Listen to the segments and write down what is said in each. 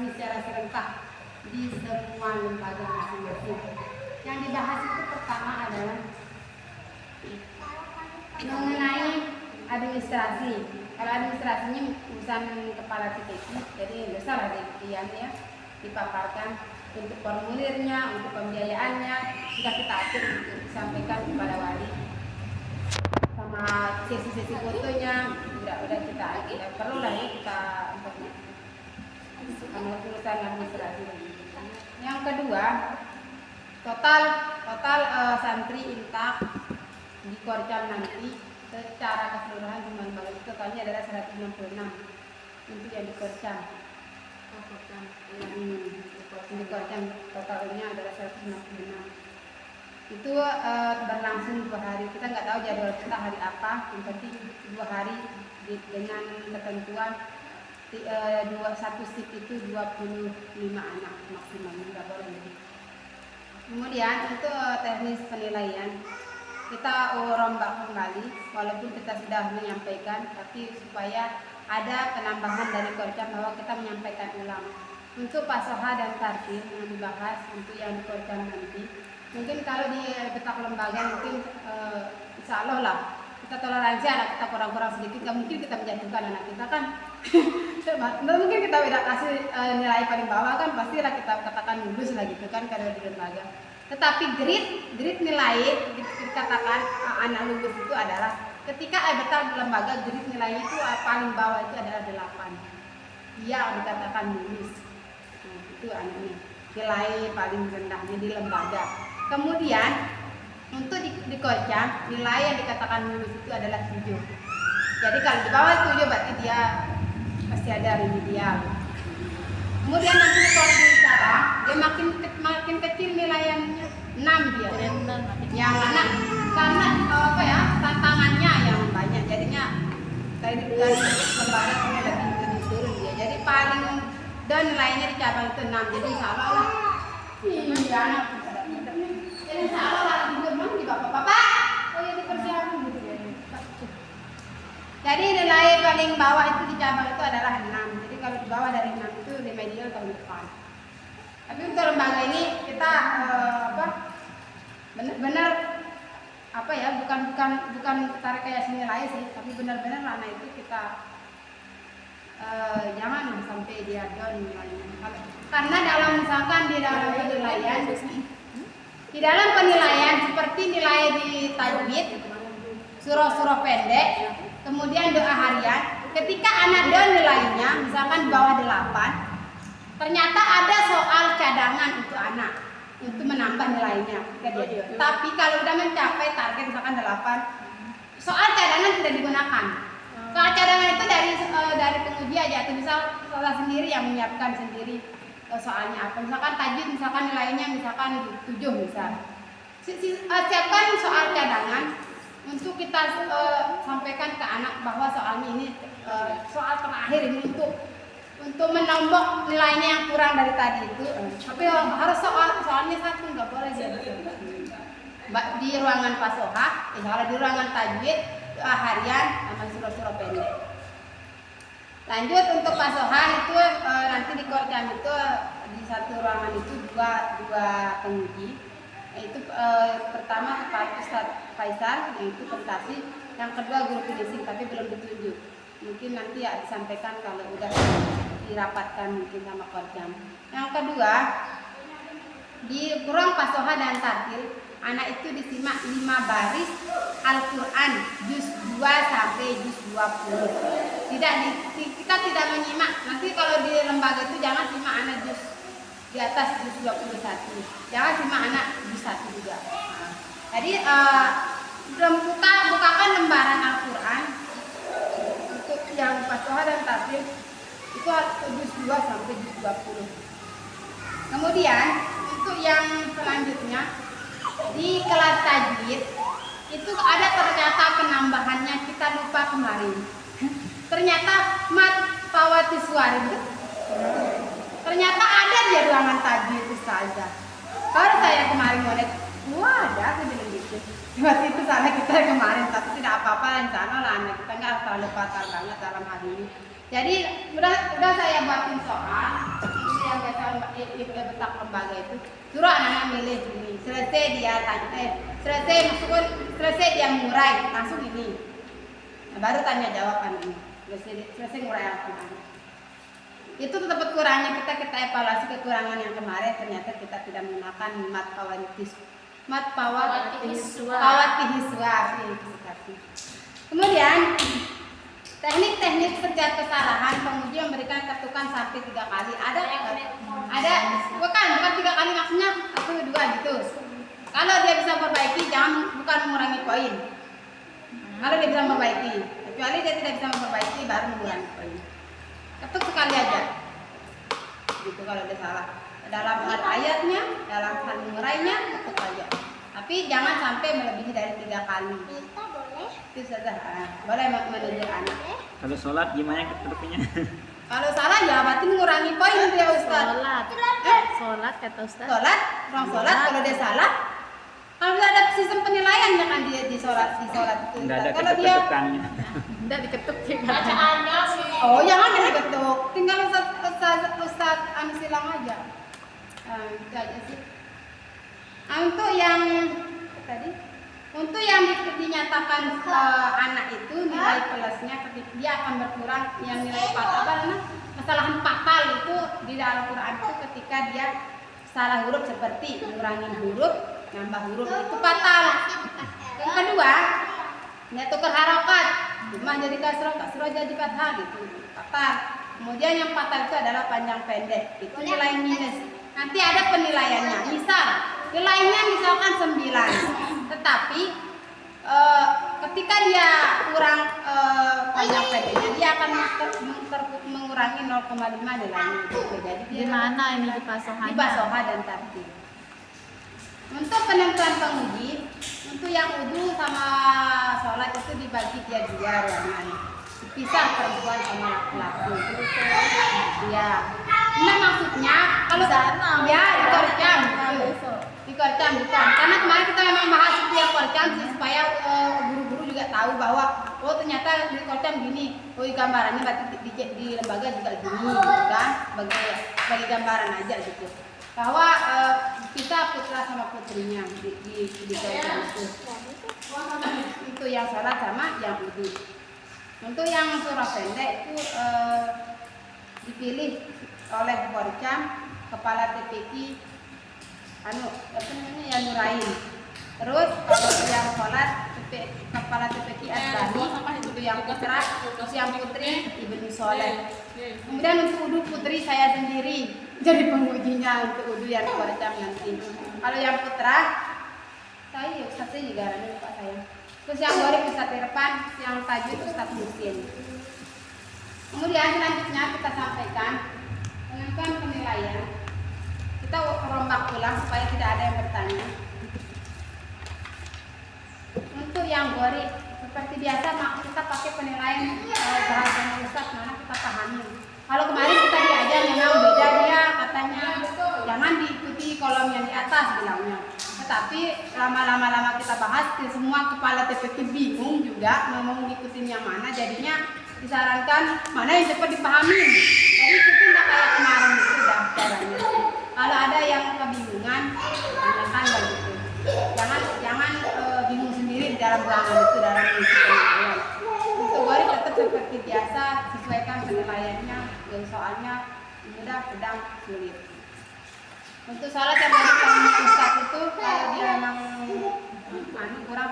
resmi secara serentak di semua lembaga masing-masing. Yang dibahas itu pertama adalah mengenai administrasi. Kalau administrasinya urusan kepala TTQ, jadi besar ada yang dipaparkan untuk formulirnya, untuk pembiayaannya, sudah kita atur untuk disampaikan kepada wali. Sama sesi-sesi fotonya, udah kita tidak perlu lah ya kita untuk urusan administrasi. Yang kedua, total santri intak di Korcam nanti secara keseluruhan jumlah lembaga itu totalnya adalah 166 untuk yang di Korcam. Di Korcam totalnya adalah 166. Itu berlangsung 2 hari. Kita nggak tahu jadwal kita hari apa. Yang penting 2 hari dengan ketentuan satu shift itu 25 anak maksimal, nggak boleh lebih. Kemudian untuk teknis penilaian kita rombak kembali, walaupun kita sudah menyampaikan, tapi supaya ada penambahan dari Korcam bahwa kita menyampaikan ulang. Untuk pasoha dan tartil yang dibahas untuk yang di Korcam nanti, mungkin kalau di petak lembaga mungkin insya Allah lah kita toleransi anak kita kurang-kurang sedikit, nggak mungkin kita menjatuhkan anak kita kan. Mungkin kita tidak kasih nilai paling bawah kan, pastilah kita katakan lulus lah gitu kan kalau di lembaga. Tetapi grade nilai dikatakan anak lulus itu adalah ketika betul di lembaga, grade nilainya itu paling bawah itu adalah 8. Dia dikatakan lulus. Nah, itu anaknya nilai paling rendahnya di lembaga. Kemudian untuk di Korcam nilai yang dikatakan lulus itu adalah 7. Jadi kalau di bawah 7 berarti dia pasti ada remedial. Kemudian nanti kalau di cabang dia makin kecil nilainya 6 dia. Yang anak karena tantangannya yang banyak, jadinya dari lembaga lebih turun dia. Jadi paling dan nilainya di cabang itu 6. Jadi salah lah. Iya. Jadi salah lah di bapak-bapak. Oh ya dipersiapkan gitu ya. Jadi nilai paling bawah itu di cabang itu adalah 6. Jadi kalau di bawah dari 6 itu remedial tahun depan. Tapi untuk lembaga ini kita benar-benar bukan tarik kayak nilai sih, tapi benar-benar anak itu kita jangan sampai dia down nilainya. Karena dalam misalkan di dalam penilaian seperti nilai di tajwid, surah-surah pendek, kemudian doa harian, ketika anak down nilainya misalkan di bawah 8, ternyata ada soal cadangan untuk anak untuk menambah nilainya tapi kalau udah mencapai target misalkan 8, soal cadangan tidak digunakan. Soal cadangan itu dari penguji aja, atau misal salah sendiri yang menyiapkan sendiri soalnya apa. Misalkan tajwid misalkan nilainya misalkan 7 misal. Siapkan soal cadangan untuk kita sampaikan ke anak bahwa soalnya ini soal terakhir ini untuk menombok nilainya yang kurang dari tadi itu. Tapi harus soalnya satu, nggak boleh jadi di ruangan pasoha, kalau di ruangan tajwid doa harian sama surah-surah pendek. Lanjut untuk pasoha itu nanti di Korcam itu di satu ruangan itu dua penguji. Itu pertama Pak Ustadz Faisal, yaitu prestasi. Yang kedua guru finishing, tapi belum ditunjuk. Mungkin nanti ya disampaikan kalau udah dirapatkan mungkin sama Korcam. Yang kedua di ruang pasoha dan tartil, anak itu disimak 5 baris Al-Quran juz 2 sampai juz 20. Kita tidak menyimak. Nanti kalau di lembaga itu jangan simak anak juz di atas juz 21. Jangan simak anak juz 1 juga. Jadi bukakan lembaran Al-Quran untuk yang pasoha dan tartil itu juz 2 sampai juz 20. Kemudian untuk yang selanjutnya di kelas tajwid itu ada ternyata penambahannya, kita lupa kemarin. Ternyata mat fawati suari ternyata ada di ruangan tajwid ustazah. Kalau saya kemarin mulai ada aku bilang gitu. Waktu itu salah kita kemarin, tapi tidak apa-apa, insya Allah anak kita nggak terlalu fatal banget dalam hal ini. Jadi udah saya buatin soal. letak lembaga itu, suruh anak-anak milih ini. Selesai dia tanya, selesai dia mengurai langsung ini. Nah, baru tanya jawab ini. Selesai ngurai apa? Itu tetap kurangnya kita evaluasi kekurangan yang kemarin, ternyata kita tidak menggunakan pawatihiswa. Kemudian teknik-teknik setiap kesalahan penguji memberikan ketukan sampai 3 kali. Bukan 3 kali, maksudnya 1, 2 gitu. Kalau dia bisa memperbaiki, bukan mengurangi poin. Kalau dia bisa memperbaiki, kecuali dia tidak bisa memperbaiki baru mengurangi poin. Ketuk sekali aja. Gitu kalau dia salah. Dalam hal ayatnya, dalam hal mengurainya, ketuk aja. Tapi jangan sampai melebihi dari 3 kali. Itu saja. Boleh menegur anak. Kalau sholat gimana ketuknya? Kalau salah ya berarti mengurangi poin dia Ustaz. Sholat kata Ustaz. Orang sholat kalau dia salah, kalau dia ada sistem penilaian ya kan dia di sholat itu. Enggak ada Kalau dia ketukannya. Enggak diketuk juga. Bacaannya sih. oh jangan diketuk, tinggal Ustaz silang aja. Itu aja sih. Untuk yang tadi, untuk yang dinyatakan anak itu nilai plusnya ketika dia akan berkurang, yang nilai kesalahan fatal itu di dalam Quran itu ketika dia salah huruf seperti mengurangi huruf, nambah huruf itu fatal. Yang kedua, dia tukar harokat, cuma jadi kasroh jadi fathah gitu, fatal. Kemudian yang fatal itu adalah panjang pendek, itu nilai minus. Nanti ada penilaiannya. Misal nilainya misalkan 9, tetapi ketika dia kurang panjang pendeknya, dia akan mengurangi 0,5 nilainya. Jadi Di mana ini di pasohannya? di pasoha dan tartib. Untuk penentuan penguji, untuk yang wudu sama sholat itu dibagi dia 2 ruangan. Dipisah perempuan sama laki-laki. Ya. Nah maksudnya kalau ya di korcam bukan. Karena kemarin kita memang bahas setiap korcam supaya guru-guru juga tahu bahwa oh ternyata di korcam gini, oh gambarannya berarti di lembaga juga gini gitu kan, bagi gambaran aja gitu. Bahwa kita putra sama putrinya di korcam itu. Itu yang sholat sama yang wudu. Untuk yang surah pendek itu dipilih oleh korcam, kepala TPQ yang nurain. Terus kalau yang sholat kepala TPQ asbani itu yang putra, terus yang putri Ibnu Soleh. Kemudian untuk wudu putri saya sendiri jadi pengujinya untuk wudu yang korcam nanti. Kalau yang putra saya juga lupa saya. Terus yang goreng Ustaz Irfan, yang tajwid Ustaz Musin. Kemudian selanjutnya kita sampaikan penentuan penilaian. Kita rombak ulang supaya tidak ada yang bertanya. Untuk yang gori seperti biasa kita pakai penilaian bahasa Ustaz mana kita pahami. Kalau kemarin kita diajar memang beda dia katanya jangan diikuti kolom yang di atas bilangnya. Tetapi lama-lama kita bahas semua kepala TPQ bingung juga mau ngikutin yang mana, jadinya disarankan mana yang cepat dipahami. Jadi kita nggak kayak kemarin itu dah caranya. Kalau ada yang kebingungan, tanyakan begitu. Jangan bingung sendiri di dalam ruangan itu dalam mengisi penilaian. Untuk gori tetap seperti biasa, sesuaikan penilaiannya, yang soalnya mudah, sedang, sulit. Untuk sholat yang tadi Pak Ustaz itu kalau dia memang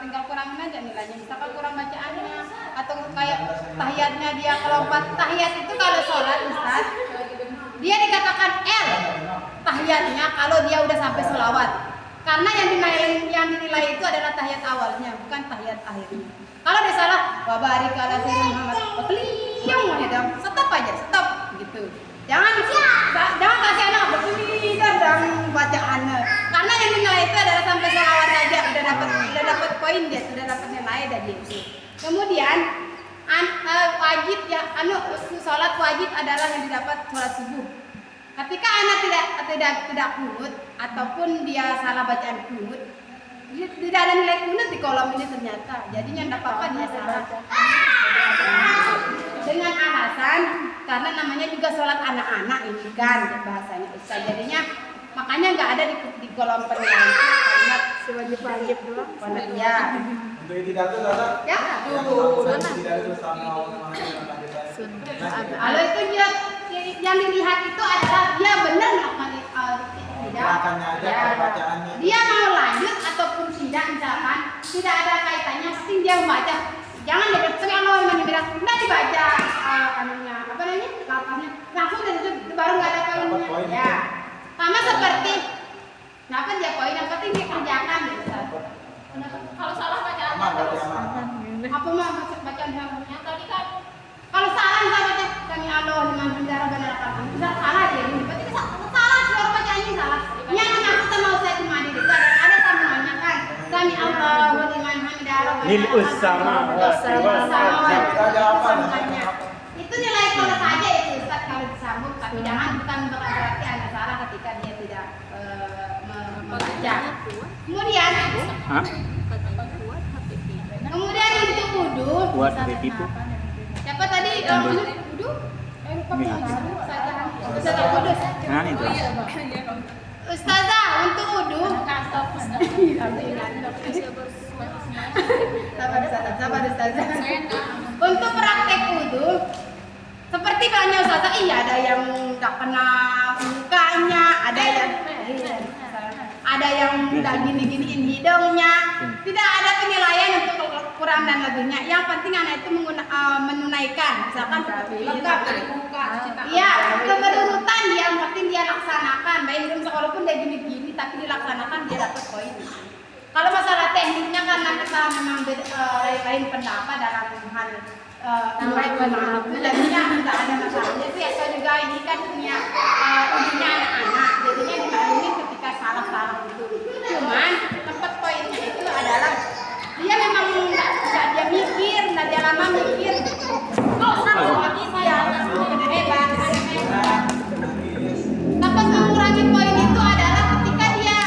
tinggal kurangin aja nilainya. Misalkan kurang bacaannya atau kayak tahiyatnya dia kalau tahiyat itu kalau sholat Ustaz dia dikatakan L tahiyatnya kalau dia udah sampai sholawat. Karena yang dinilai itu adalah tahiyat awalnya, bukan tahiyat akhirnya. Kalau dia salah, wa barik ala sayyidina Muhammad, stop aja, stop gitu. Jangan kasih anak begini dan bacaannya. Karena yang dinilai itu adalah sampai sholawat saja, udah dapat poin dia, sudah dapat nilai dari itu. Kemudian wajib ya, sholat wajib adalah yang didapat sholat subuh. Ketika anak tidak kunut ataupun dia salah bacaan kunut, tidak ada nilai kunut di kolom ini ternyata. Jadinya tidak apa-apa dia salah. Dengan alasan karena namanya juga sholat anak-anak ini kan bahasanya Ustaz. Jadinya makanya nggak ada di kolom penilaian kalimat Wajib doang. ya. Untuk tidak itu Ustazah. Ya. Tidak itu sama Kalau itu dia yang dilihat itu adalah dia benar melakukan tidak. Gerakannya aja, Ya. bacaannya. Dia mau lanjut ataupun tidak misalkan tidak ada kaitannya, penting dia membaca. Jangan dia sering Allah bilang nggak dibaca anunya apa namanya lafaznya langsung dari itu baru nggak ada Dapat poinnya. poin Ya. itu. Sama seperti kenapa dia poin yang penting dia kerjakan gitu. Kalau salah bacaan Aman berarti terus. aman. Apa mau bacaan yang Yang tadi kan kalau salah bisa baca kami Allah dengan bendera bendera kamu bisa salah dia ini berarti bisa salah seluruh bacaannya salah yang aku sama Ustaz Madi itu ada sambungannya kan kami Allah dengan hamdara Lil usama Ada apa? itu nilai kalau saja itu Ustaz kalau disambung tapi jangan bukan berarti Anda salah ketika dia tidak membaca kemudian Hah? kemudian untuk wudu Buat ditipu. siapa tadi wudu Ustazah Kudus. Nah itu. Ustazah untuk wudu. Sabar Ustazah. Untuk praktek wudu seperti banyak Ustazah, iya ada yang nggak kena mukanya, ada yang nggak gini-giniin hidungnya. Tidak ada penilaian untuk kurang dan lebihnya. Yang penting anak itu menunaikan, misalkan lengkap dari muka, iya, keberurutan yang penting dia laksanakan. Baik hidung walaupun dia gini-gini, tapi dilaksanakan dia dapat poin. Kalau masalah tekniknya karena kita memang lain pendapat dalam hal jadinya tidak ada masalahnya sih. Saya juga ini kan punya ujinya anak-anak, jadinya dimaklumi ketika salah-salah itu. Cuman tempat poinnya itu adalah dia memang nggak dia mikir, nggak dia lama mikir. Oh, sama lagi saya hebat. Dapat mengurangi poin itu adalah ketika dia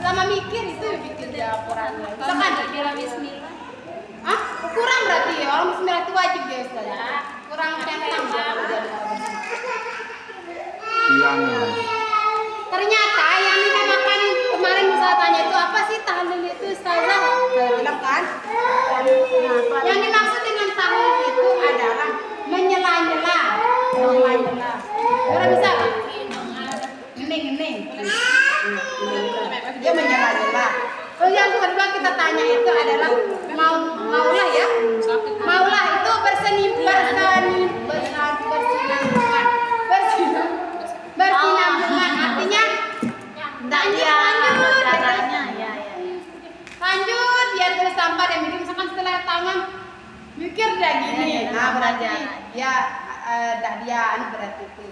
lama mikir itu bikin dia kurang. Misalkan kira bismillah. ah kurang berarti ya orang bismillah itu wajib ya Ustaz. Kurang centang kalau dia Tiangan. ternyata yang dinamakan kemarin saya tanya itu apa sih tahlil itu Ustazah? Saya bilang kan yang dimaksud dengan tahlil itu adalah menyela-nyela. Orang bisa kan? Ngening. Dia menyela-nyela. Terus yang kedua kita tanya itu adalah maulah ya. Maulah itu bersinambungan artinya lanjut dia terus sampai dia mikir misalkan setelah tangan mikir dia gini nah berarti ya dia berarti itu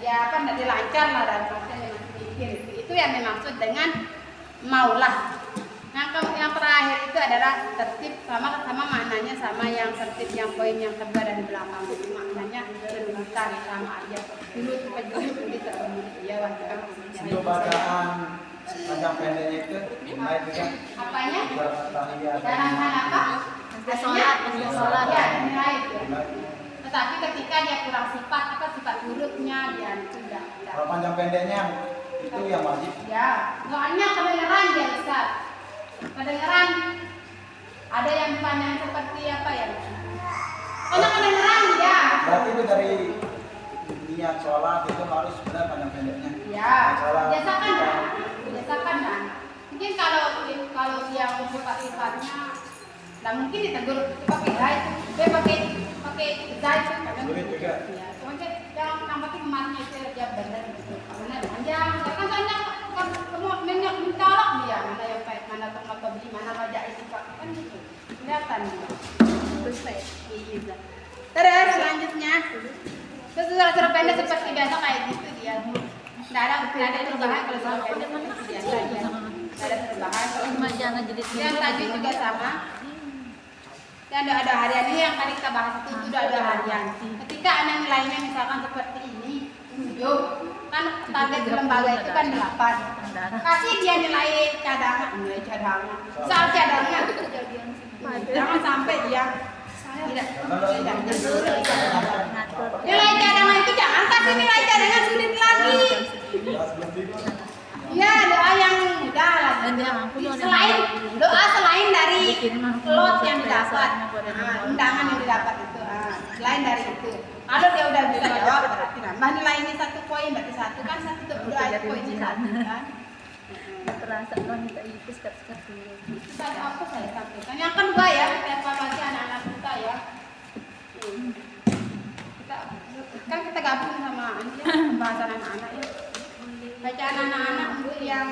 dia apa tidak lancar lah dan maksudnya mikir itu yang dimaksud dengan maulah. Yang terakhir itu adalah tertib sama maknanya sama yang tertib yang poin yang kedua dari belakang itu maknanya kedudukan sama aja dulu penjudi terpenuhi ya wajib. Untuk bacaan panjang pendeknya itu baik juga. Apanya? Tahiyat. Dalam hal apa? Sholat Ya, nilai itu. Tetapi ketika dia kurang sifat hurufnya dia tidak. Kalau panjang pendeknya itu yang wajib. Ya, soalnya kedengeran dia Ustaz. Kedengeran ada yang pandang seperti apa ya? Karena kedengeran dia. Berarti itu dari niat sholat itu harus benar panjang pendeknya. Ya, Sholat. biasakan kan. Mungkin kalau yang sifat-sifatnya, nah mungkin ditegur pakai zait, dia pakai zait kan? Sulit juga. Ya, soalnya yang nampaknya kemarin itu dia benar gitu. Benar panjang, kan panjang kamu mencolok dia mana yang baik, mana terlalu mana wajah sifat kan gitu. Kelihatan gitu. Terus iya. Terus selanjutnya terus surat pendek seperti biasa kayak gitu dia. Nggak ada perubahan kalau surat pendek biasa aja. Nggak ada perubahan. Yang tadi juga sama. Dan ada harian ini yang tadi kita bahas itu sudah ada harian. Ketika anak nilainya misalkan seperti ini 7, kan target lembaga itu kan 8. Kasih dia nilai cadangan. Soal cadangan. Jangan sampai dia Tidak. Kalau ini ngatur. Nilai cadangan itu jangan kasih nilai cadangan sulit lagi. pas belum tidur. Ya doa yang mudah lah. Dan dia mampu doa Selain doa selain dari Bikin mampu lot yang sampai didapat, soalnya buat yang mau. undangan yang didapat itu, selain dari itu. Kalau dia udah bisa jawab berarti nambah nilai ini 1 poin, berarti 1 kan 1 doa itu poin 1 kan. Terasa lo minta itu sekat-sekat dulu. Saya apa saya sampaikan. Yang kedua ya, evaluasi anak-anak kita ya. Kita gabung sama pembahasan anak-anak ya. Bacaan anak-anak untuk yang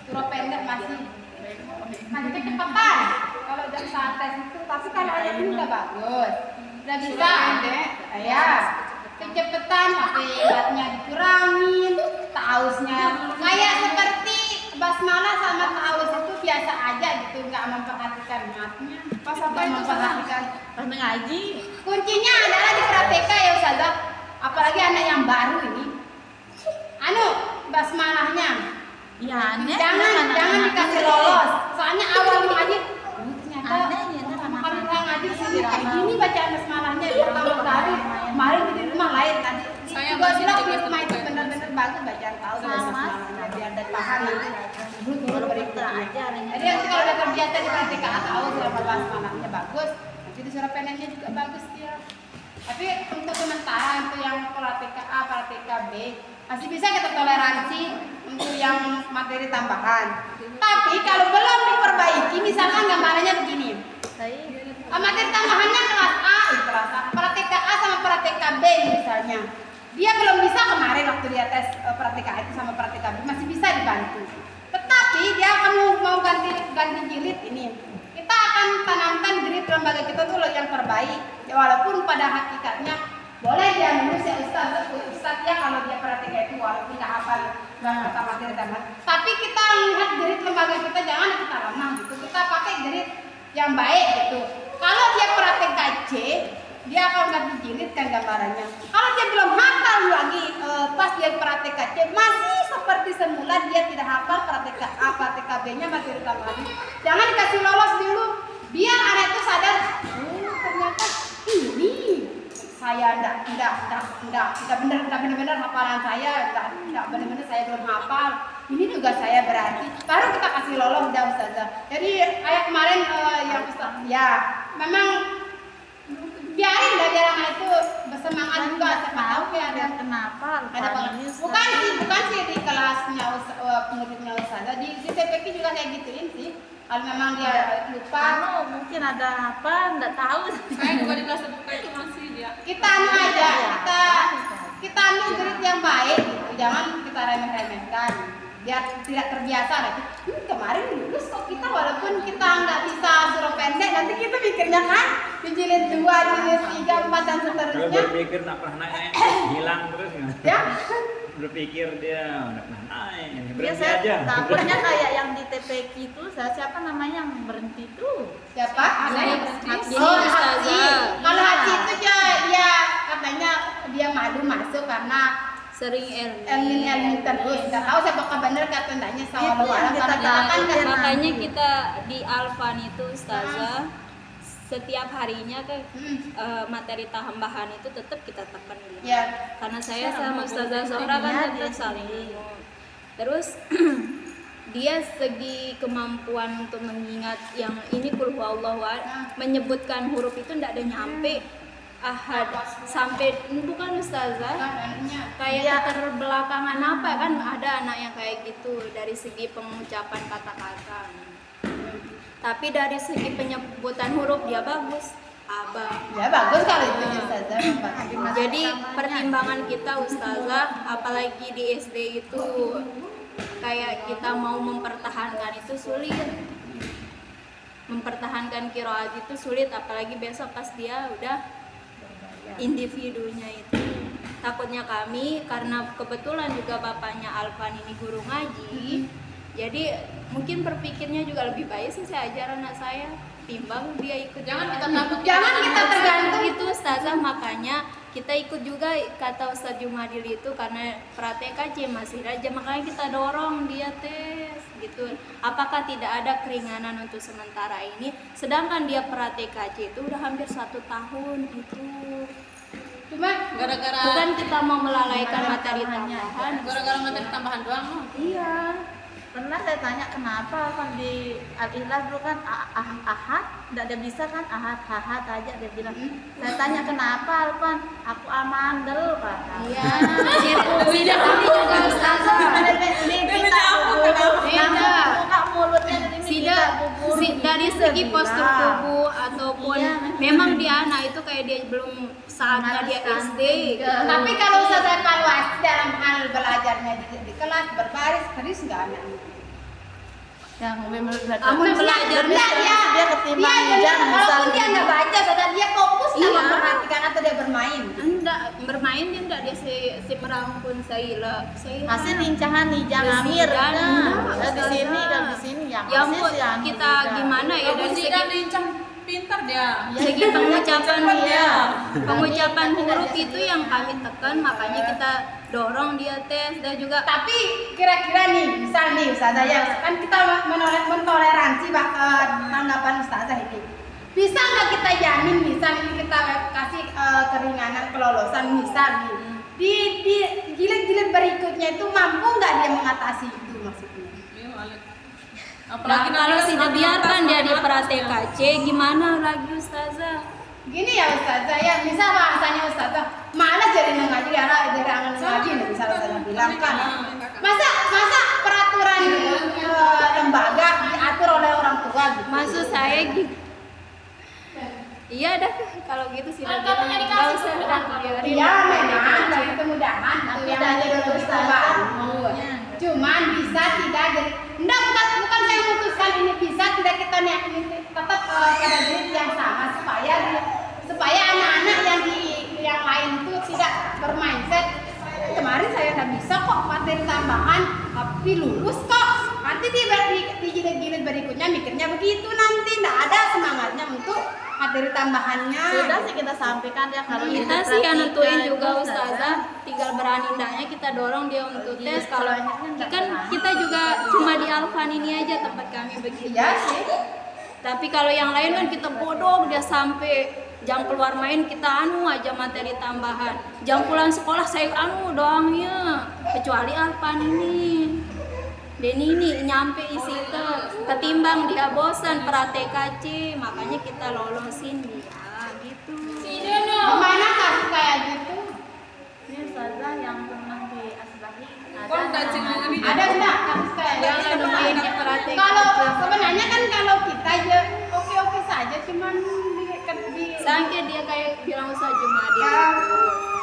surah pendek masih kecepatan. Kalau jam saat tes itu, tapi kalau ada ini udah bagus. Udah bisa, ya. Kecepatan, tapi beratnya dikurangin, tausnya kayak seperti basmalah sama taus itu biasa aja gitu, nggak memperhatikan matnya. Pas apa itu memperhatikan? Pas ngaji. Kuncinya adalah di praktek ya Ustazah. Apalagi anak yang baru ini. Basmalahnya. Ya aneh. Jangan dikasih lolos. Soalnya awal ngaji ternyata Aneh ya, pertama kali orang ngaji sini kayak gini bacaan basmalahnya pertama kali. Kemarin di rumah lain tadi. Saya Gua masih bilang tiga di rumah itu tiga. benar-benar bagus bacaan tahu Sama. basmalahnya biar ada paham nanti. Guru berikutnya. aja Jadi nanti kalau udah terbiasa di praktek tahu sama basmalahnya bagus. Nanti di surah pendeknya juga bagus dia. Tapi untuk sementara itu yang praktek A, praktek B masih bisa kita toleransi untuk yang materi tambahan. Tapi kalau belum diperbaiki, misalkan gambarannya begini, materi tambahannya kelas A, kelas A, praktek A sama praktek B misalnya, dia belum bisa kemarin waktu dia tes praktek A itu sama praktek B masih bisa dibantu. Tetapi dia akan mau ganti jilid ini. Kita akan tanamkan grid lembaga kita tuh yang terbaik. Ya walaupun pada hakikatnya boleh dia lulus ya Ustaz ya kalau dia praktek itu walaupun nggak hafal kata materi tambahan. Tapi kita lihat grid lembaga kita jangan kita lemah gitu. Kita pakai grid yang baik gitu. Kalau dia praktek C, dia akan ganti jilid kan gambarannya. Kalau dia belum hafal lagi pas dia praktek C masih seperti semula dia tidak hafal praktek A, praktek B-nya materi tambahan. Jangan dikasih lolos dulu. Biar anak itu sadar, ternyata ini saya tidak benar-benar hafalan saya, tidak benar-benar saya belum hafal. Ini tugas saya berarti. Baru kita kasih lolos dah Ustazah. Jadi kayak kemarin yang Ustaz, ya memang biarin lah biar anak itu bersemangat juga. Siapa tahu ya ada kenapa? ada banget. Bukan sih di kelasnya muridnya Ustazah, di TPK juga kayak gituin sih. Kalau memang dia lupa, mungkin ada apa, nggak tahu. Saya juga di kelas terbuka itu masih dia. kita aja, kita ambil grid yang baik, gitu. Jangan kita remeh-remehkan. Biar tidak terbiasa lagi. Kemarin lulus kok kita walaupun kita nggak bisa suruh pendek, nanti kita mikirnya kan di jilid 2, jilid 3, 4 dan Kalau seterusnya. berpikir nak pernah naik hilang terus kan? Ya, Berpikir dia nak pernah naik, Dia berhenti saya aja. takutnya kayak yang di TPQ itu, siapa namanya yang berhenti itu? siapa? Ada yang Haji. Oh, Ustazah. Haji. Kalau Haji itu dia katanya dia malu masuk karena Sering ilmu terus. Nggak tahu siapa benar kata enggaknya Itu sama yang kita karena takutkan. kan Makanya kita di Alfan itu Ustazah setiap harinya kan materi tambahan itu tetap kita tekan dia. ya. Karena saya sama Ustazah Zohra kan tetap saling. Terus dia segi kemampuan untuk mengingat yang ini qul huwallahu ahad, menyebutkan huruf itu tidak ada nyampe ahad sampai bukan Ustazah kayak keterbelakangan apa kan ada anak yang kayak gitu dari segi pengucapan kata-kata. Tapi dari segi penyebutan huruf dia bagus. Abah. Ya bagus kalau itu Ustazah. Jadi pertimbangan kita Ustazah, apalagi di SD itu kayak kita mau mempertahankan itu sulit. Mempertahankan qiraat itu sulit, apalagi besok pas dia udah individunya itu. Takutnya kami karena kebetulan juga bapaknya Alfan ini guru ngaji. Jadi mungkin berpikirnya juga lebih baik sih saya ajar anak saya timbang dia ikut. Jangan kita takut. Jangan kita tergantung itu Ustazah, makanya kita ikut juga kata Ustadz Jumadil itu karena pra-TKC masih aja, makanya kita dorong dia tes gitu. Apakah tidak ada keringanan untuk sementara ini, sedangkan dia pra-TKC itu udah hampir 1 tahun itu. Cuma Gara-gara Bukan kita mau melalaikan materi tambahan. gara-gara materi tambahan doang loh. Iya. Pernah saya tanya kenapa kan di Al-Ikhlas dulu kan ahad, tidak dia bisa kan ahad aja dia bilang. Saya tanya kenapa Alpan, aku amandel kata. Iya. Tidak kami juga Ustazah. Buka mulutnya Dari segi postur tubuh ataupun Iya. memang dia anak itu kayak dia belum saatnya dia SD. tapi kalau saya evaluasi dalam hal belajarnya di kelas berbaris terus nggak anak itu. yang menurut Amun belajar dia ketimbang dia hujan walaupun misalnya. dia nggak baca, saudara dia fokus nggak Iya. memperhatikan atau dia bermain. Enggak, bermain dia enggak, dia si merangkun saya. Masih lincahan nih jangan Besi amir dan kan. enggak, Di sini Ustazah. dan di sini yang Ya masih ampun, sih yang kita tidak. gimana ya Aku dari sih segi kan lincah pintar dia. segi pengucapan Cepat dia, dia. pengucapan huruf itu yang kami tekan, makanya kita dorong dia tes dan juga Tapi kira-kira nih, misal nih Ustazah ya, kan kita mentoleransi tanggapan Ustazah ini. Bisa nggak kita jamin misal ini kita kasih keringanan kelolosan misal nih. Di jilid-jilid berikutnya itu mampu nggak dia mengatasi itu maksudnya? Iya, Malik. nah, Apalagi kalau nanti sudah kan biarkan dia di atas, pra-TKC gimana lagi Ustazah? Gini ya Ustazah ya, misal bahasanya Ustazah malah jadi mengaji dari angan ngaji nih misal saya bilang kan. Masa peraturan lembaga diatur oleh orang tua gitu. Maksud saya gitu. Iya dah, kalau gitu sih Kan katanya dikasih usah kemudahan. dah, biarin. Iya memang dari kemudahan itu yang dari menjadi lulus baru. maunya. Cuman bisa tidak jadi enggak bukan saya memutuskan ini bisa tidak kita tetap pada diri yang sama supaya anak-anak yang lain itu tidak bermindset kemarin saya nggak bisa kok materi tambahan tapi lulus kok nanti di jilid-jilid berikutnya mikirnya begitu nanti nggak ada semangatnya untuk materi tambahannya. Sudah sih kita sampaikan ya kalau Kita ini sih yang praktika nentuin itu, juga Ustazah, tinggal berani ndaknya kita dorong dia untuk Iya, tes. Kalau soalnya kan nggak kan berani. kita juga cuma di Alfan ini aja tempat kami begitu. Iya sih. Tapi kalau yang lain kan kita bodok dia sampai jam keluar main kita anu aja materi tambahan. Jam pulang sekolah saya anu doangnya. Kecuali Alfan ini. Denny ini nyampe isi itu ketimbang dia bosan pra-TKC, makanya kita lolosin dia gitu. Gimana kasus kayak gitu? Ini Ustazah yang pernah di Asbahi Kok nggak cengeng ini? Ada enggak kasus kayak Yang gitu? ada mainnya pra-TKC. Kalau sebenarnya kan kalau kita aja oke-oke saja cuman di Sangke dia kayak bilang Ustaz Jumadil. Ya,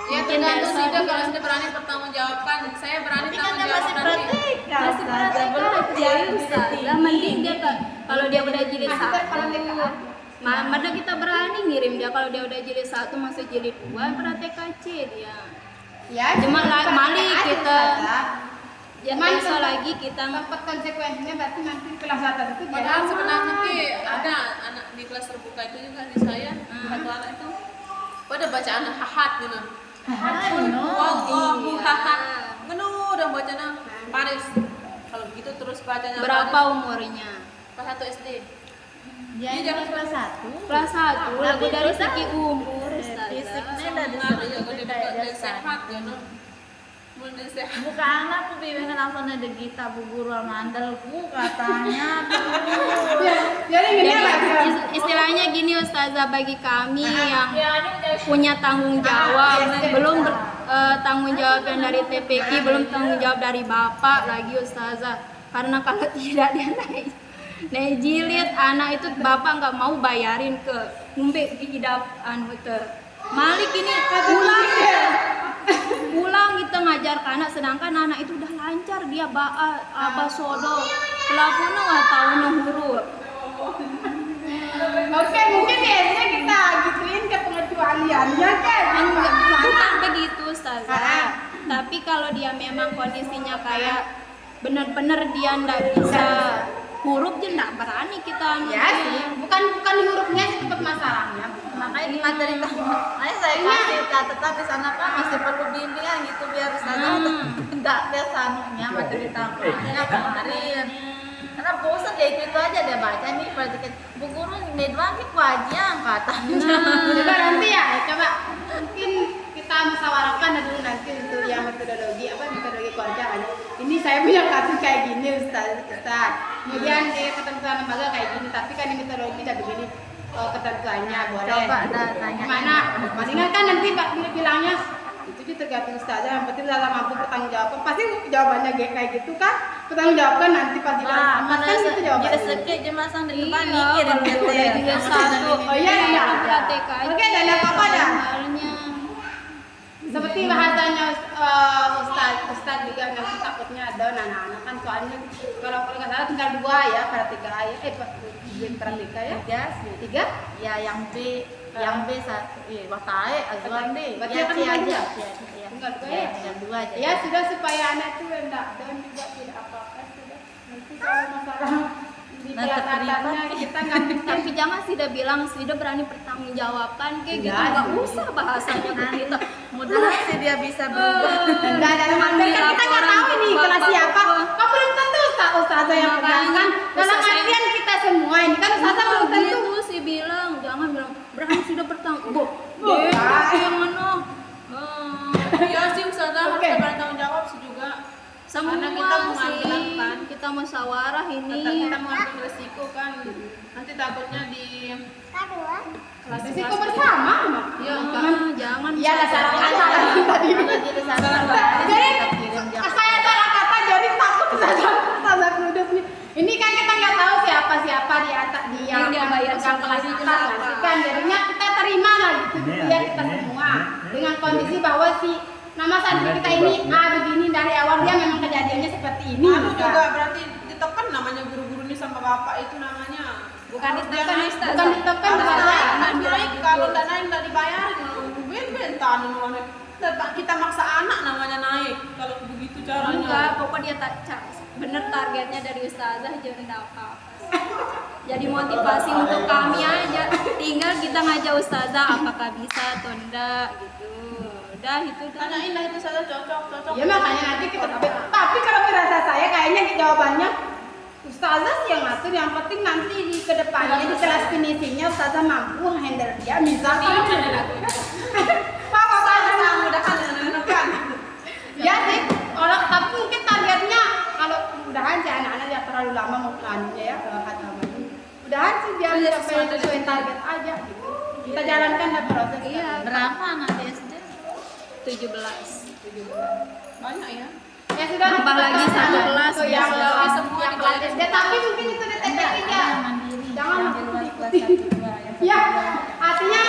Ya Mungkin tergantung dasar juga dia. kalau sudah berani bertanggungjawabkan. Saya berani Tapi kan tanggung dia jawab masih nanti. praktika Masih Ustazah, belum pra-TKC Ustazah. Mending dia kalau dia udah jilid Masih 1. pra-TKC. Mana kita berani ngirim dia kalau dia udah jilid 1 masuk jilid 2 pra-TKC dia. ya Cuma cuman Malik praktek aja, kita Ustazah. ya Cuman besok tempat- lagi kita tempat konsekuensinya berarti nanti kelas atas itu Padahal dia sebenarnya Ki, ada anak di kelas terbuka itu juga di saya, satu anak itu pada bacaan hahat gitu. Wallahu hahat. Ngenu udah bacanya Paris. Kalau begitu terus bacanya berapa Paris. umurnya? Kelas 1 SD. Dia ini kelas 1. Kelas 1 lebih dari segi umur Fisiknya Ustazah. udah Ngaruh ya disebut kalau kayak dia dia sehat gitu. Mulai sehat. Buka anak tuh bimbingan langsung ada Gita bu guru mandelku katanya. jadi gini Jadi lah istilahnya gini Ustazah, bagi kami yang punya tanggung jawab, belum tanggung jawab yang dari TPQ, belum tanggung jawab dari Bapak lagi Ustazah. Karena kalau tidak dia naik jilid anak itu Bapak nggak mau bayarin ke ngumpe di idap anu teh. Malik ini pulang kita ngajar ke anak, sedangkan anak itu udah lancar dia abah sodo pelakunya nggak tahu huruf. oke mungkin di SD kita gituin ke pengecualiannya kan Bukan begitu Ustazah. Tapi kalau dia memang kondisinya kayak benar-benar dia nggak bisa huruf je nggak berani kita. Ya sih, bukan di hurufnya sih tempat masalahnya. Makanya di materi makanya saya kasih catatan di sana kan masih perlu bimbingan gitu biar sana enggak dia sanunya materi tambahannya kemarin. Karena bosan ya itu aja dia baca nih praktik Bu Guru ini doang nih wajian katanya. Coba nanti ya, coba mungkin kita musyawarahkan dulu nanti untuk yang metodologi keluarga kan. Ini saya punya kasus kayak gini Ustaz. Kemudian ketentuan lembaga kayak gini, tapi kan ini metodologi udah begini ketentuannya boleh. Coba tanya. Gimana? Palingan kan nanti Pak bilangnya itu juga tergantung Ustazah, yang penting Ustazah mampu bertanggung jawab. Pasti jawabannya kayak gitu kan? Bertanggung jawabkan nanti pas Wah, kan itu jawabannya. jadi sekit aja masang di depan Iya, mikirin gitu ya. juga satu. Oh iya, iya. Praktek aja. Oke, dan apa-apa dah. Sebenarnya. Seperti bahasanya Ustaz juga nanti takutnya ada anak-anak kan soalnya kalau nggak salah tinggal 2 ya pratika pratika ya. 3 sih. 3? Ya yang B, yang B satu. Watae azuan B. Berarti Ya kan C tinggal aja. dua? Ya. Tinggal 2 Ya, ya? tinggal 2 aja. Ya sudah supaya anak itu enggak dan juga tidak apa-apa sudah. Nanti kalau masalah di Nah, kelas terlibat. atasnya kita nggak Tapi jangan sudah bilang sudah berani pertanggungjawabkan kayak gitu, Iya, nggak sih. usah bahasanya begitu. Mudah sih dia bisa berubah. enggak dalam artian kan kita nggak tahu ini kelas siapa. Kamu belum tentu Ustazah yang pegang kan. Dalam artian kita semua ini kan Ustazah belum tentu. Gitu sih bilang, jangan bilang berani sudah bertanggung. Bukan. Yang mana? Iya sih Ustazah harus Oke. bertanggung jawab sih juga. Semua Karena kita mau sih, ngambil kan. kita musyawarah Tetap ini. kita mau ambil resiko kan. Nanti takutnya di kelas Risiko bersama. Iya, Jangan. Iya, ada salah kata tadi. Jadi salah Jadi kita kirim dia. saya salah kata jadi takut Ustazah Kudus nih. Ini kan kita nggak tahu siapa di atas dia Yang dia bayar pegang kelas sendiri atas kenapa? nanti kan jadinya kita terima lah gitu ya kita semua dengan kondisi bahwa si nama santri kita ini begini dari awal dia memang kejadiannya seperti ini. Anu Bukan. juga berarti ditekan namanya guru-guru ini sama bapak itu namanya. Bukan ditekan, Ustazah. bukan ditekan, Harus Ustazah. naik, Anak harus bilang naik. gitu. Kalau nggak naik nggak dibayarin. Ben-bentan namanya. Kita maksa anak namanya naik. Kalau begitu caranya. Enggak, pokoknya dia bener targetnya dari Ustazah jadi enggak apa-apa. Jadi motivasi untuk kami aja. Tinggal kita ngajak Ustazah apakah bisa atau enggak gitu. Udah itu dah. Tanyain lah itu saja cocok. Ya makanya nanti kita tapi kalau merasa saya kayaknya jawabannya Ustazah sih yang ngatur, yang penting nanti di kedepannya di kelas finishingnya Ustazah mampu handle dia misalkan mudah-mudahan anak-anak kan. ya sih kalau tapi mungkin targetnya kalau mudahan sih anak-anak yang terlalu lama mau anunya ya khatamnya mudahan sih dia mencapai sesuai target aja gitu kita jalankan dan proses Iya. Berapa anak di SD? 17. Banyak ya. ya sudah Tambah lagi satu kelas, tuh yang biasa. Tapi semua yang dibalik. kelas SD tapi mungkin itu DTP aja Mandiri. jangan Yang di luar kelas ikuti 1 2 yang ya satu, artinya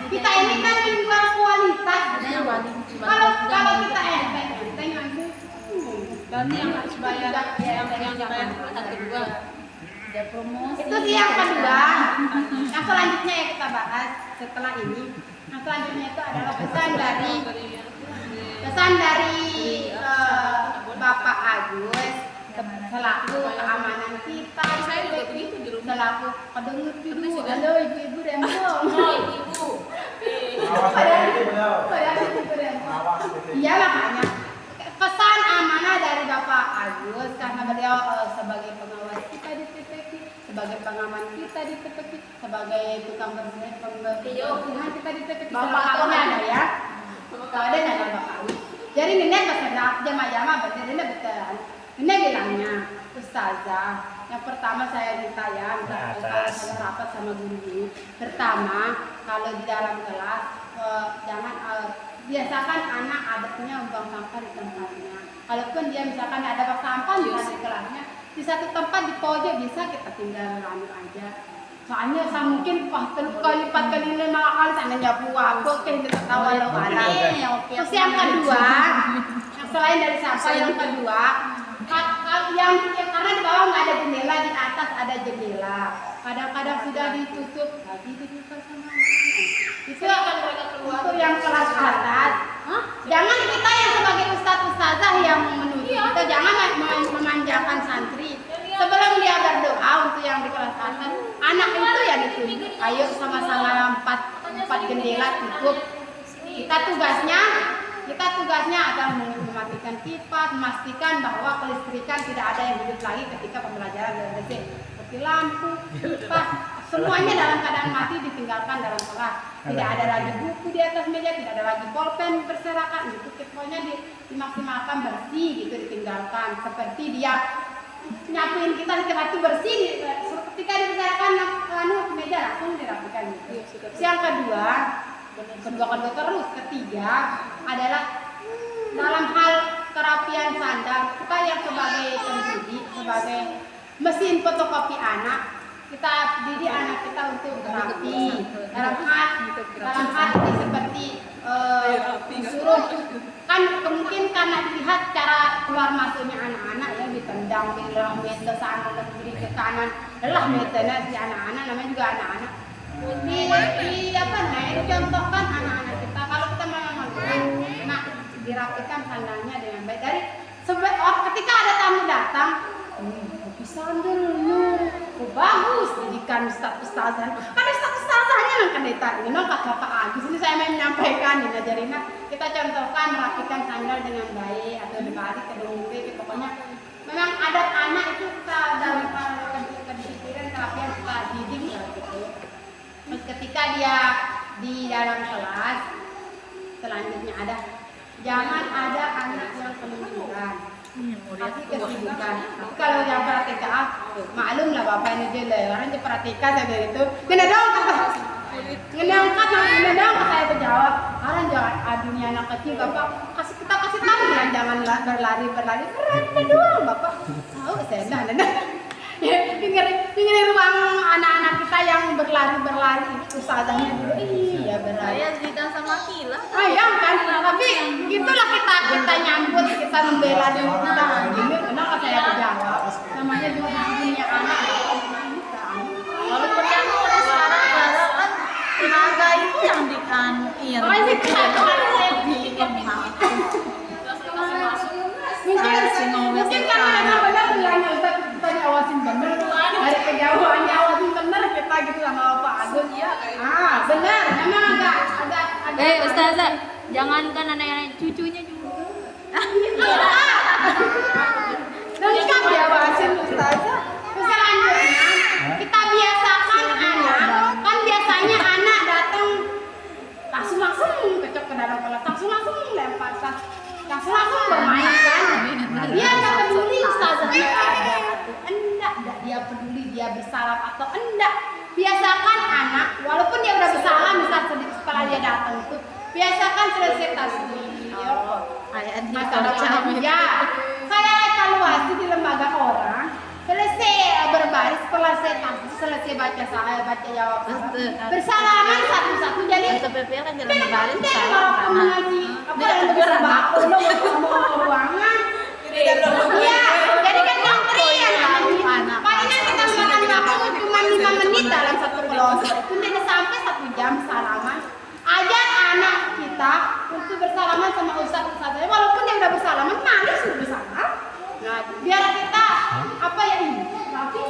kita ini kan menjual kualitas dua. Ada yang wali kalau kita enteng nanti Berarti yang harus bayar yang dibayar dulu 1-2. ada promosi. itu sih yang kedua yang selanjutnya ya kita bahas setelah ini yang selanjutnya itu adalah pesan dari Bapak Agus selaku keamanan kita Saya juga begitu di rumah. selaku pendengar dulu halo ibu-ibu rembong Oh, ibu. Awas itu beliau. Awas itu. iya makanya pesan amanah dari Bapak Agus karena beliau sebagai pengawas kita di TPQ, sebagai pengaman kita di TPQ, sebagai tukang pembersihan kita di TPQ. Bapak Selakunya ada ya. Kalau ada nggak ada Bapak Agus. Jadi nenek pesan jamaah-jamaah betul nenek betul. Nenek bilangnya Ustazah, yang pertama saya minta ya, saya rapat sama guru ini. Pertama, kalau di dalam kelas jangan biasakan anak adatnya buang sampah di tempatnya. Kalaupun dia misalkan ada bak sampah di kelasnya, di satu tempat di pojok bisa kita tinggal anu aja. Soalnya saya mungkin 3 kali 4 kali 5 kali sana nyapu aku ke ini tertawa lo ala. Terus yang kedua, yang selain dari sampah yang kedua, yang karena di bawah nggak ada jendela, di atas ada jendela. Kadang-kadang sudah ditutup lagi dibuka sama itu akan mereka keluar untuk yang kelas atas. Jangan kita yang sebagai ustazah yang menuju kita jangan memanjakan santri sebelum dia berdoa anak itu ya ditunjuk, ayo sama-sama empat jendela tutup. Kita tugasnya adalah mematikan kipas, memastikan bahwa kelistrikan tidak ada yang hidup lagi ketika pembelajaran BLDC. Seperti lampu, kipas, semuanya dalam keadaan mati ditinggalkan dalam kelas. Tidak ada lagi buku di atas meja, tidak ada lagi pulpen berserakan. Itu pokoknya dimaksimalkan bersih gitu, ditinggalkan. Seperti dia nyapuin kita itu bersih, ketika dibersihkan meja langsung dirapikan gitu. Yang kedua terus. Ketiga adalah dalam hal kerapian sandal, kita yang sebagai pendidik, sebagai mesin fotokopi anak, kita didik anak kita untuk rapi. Dalam hal ini seperti disuruh, kan mungkin karena dilihat cara keluar masuknya anak-anak ya, ditendang di dalam meter sana dan kiri ke kanan, lelah meternya si anak-anak, namanya juga anak-anak. Contohkan anak-anak kita, kalau kita memang dirapikan sandalnya dengan baik. Dari ketika ada tamu datang, kopi sandal bagus, didikan ustazah. Kan ustazahnya kan ditanya, Bapak Agus ini saya mau menyampaikan, ngajarin kita contohkan merapikan sandal dengan baik atau dibalik ke dompet, pokoknya memang adat anak itu kita dalam kedisiplinan kerapian kita didik gitu. Terus ketika dia di dalam kelas, selanjutnya jangan ada anak yang keluyuran, kasih kesibukan. Tapi kalau yang pratika, maklum lah Bapak ini dia orang yang pratika saya itu, ngedong saya terjawab, orang jangan dunia anak kecil Bapak, kita kasih tahu ya, jangan berlari, keren doang Bapak. Tahu saya ya, pinggir ruang anak-anak kita yang berlari ustazahnya dulu iya berlari. Saya didikan sama Kila. Ya kan, tapi itulah kita nyambut, kita membela diri kita gini, kenapa saya terjawab? Namanya juga dunia anak. Walaupun yang mulai sekarang kan tenaga itu yang mungkin karena benar bilangnya Ustaz, kita diawasin bener, dari kejauhannya awasin bener kita gitu sama Bapak Agus. Benar, memang agak Ustazah, jangankan anak-anak, cucunya juga. lengkap diawasin Ustazah. Selanjutnya kita biasakan anak, kan biasanya anak datang langsung kecok ke dalam kelas, langsung lempar tas, langsung bermain kan. Dia nggak peduli ustazahnya ada atau enggak dia peduli dia bersalam atau enggak. Biasakan anak, walaupun dia udah bersalam setelah dia datang itu, biasakan selesai tasbih. Masalah ya, saya evaluasi di lembaga orang. Selesai berbaris, selesai baca jawab bersalaman satu-satu. Jadi PPL kan jalan kalau berbaris mengaji apa yang bersebako mau ruangan iya, jadi kan doktrin palingan kita makan waktu cuma 5 menit dalam satu kelompok itu tidak sampai 1 jam salaman. Ajar anak kita untuk bersalaman sama ustaz-ustaznya, walaupun dia udah bersalaman manis sudah bersalam. Nah, biar kita apa ya ini rapi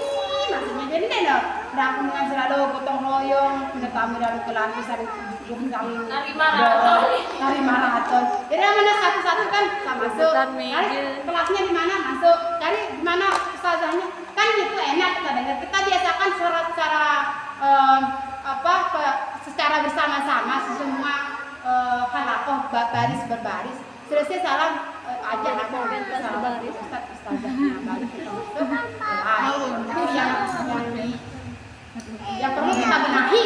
maksudnya, jadi tidak dengan selalu gotong royong, punya tamu dari kelas saling Nari maraton. Jadi mana satu-satu kan masuk. Kelasnya di mana masuk, cari di mana ustazahnya. Kan gitu enak kita dengar. Kita biasakan secara bersama-sama semua halakoh baris berbaris. Selesai salam aja berbaris ustazahnya balik kita masuk. Itu yang perlu kita benahi.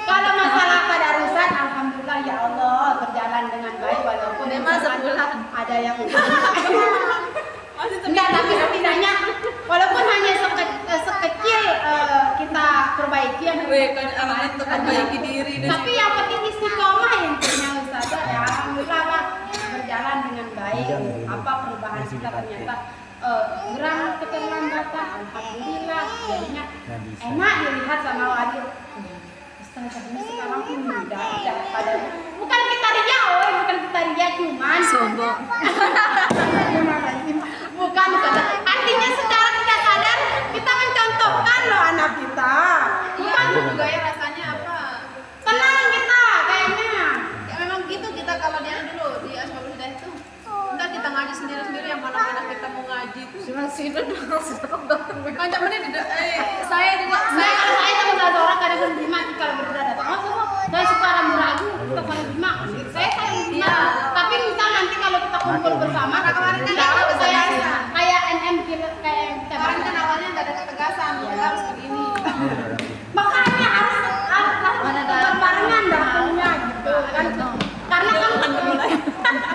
Kalau masalah tadarusan, alhamdulillah ya Allah berjalan dengan baik, walaupun memang sebulan ada yang enggak, tapi setidaknya walaupun hanya sekecil kita perbaiki yang perbaiki diri. Tapi yang penting istiqomah intinya Ustazah ya, alhamdulillah lah berjalan dengan baik. Apa perubahan kita ternyata kurang keterlambatan, alhamdulillah jadinya enak dilihat sama wali. Ustazahnya sekarang udah pada bukan kita ria cuman Sombong. bukan artinya secara tidak sadar kita mencontohkan loh anak kita Gaya rasanya apa? Tenang kita kayaknya. Ya memang gitu kita kalau dia dulu di Asbabul Hidayah itu. Ntar kita ngaji sendiri-sendiri yang mana-mana kita mau ngaji itu. Kanjak menit saya juga Saya kalau saya sama salah orang kadang menerima kalau berbeda datang. Oh, saya suka ragu-ragu, kita saling terima. Saya terima. Tapi misal nanti kalau kita kumpul bersama, kemarin kan saya kayak NM kayak kita kemarin kan awalnya nggak ada ketegasan, kita harus begini. makanya harus barengan datangnya gitu kan. Karena kan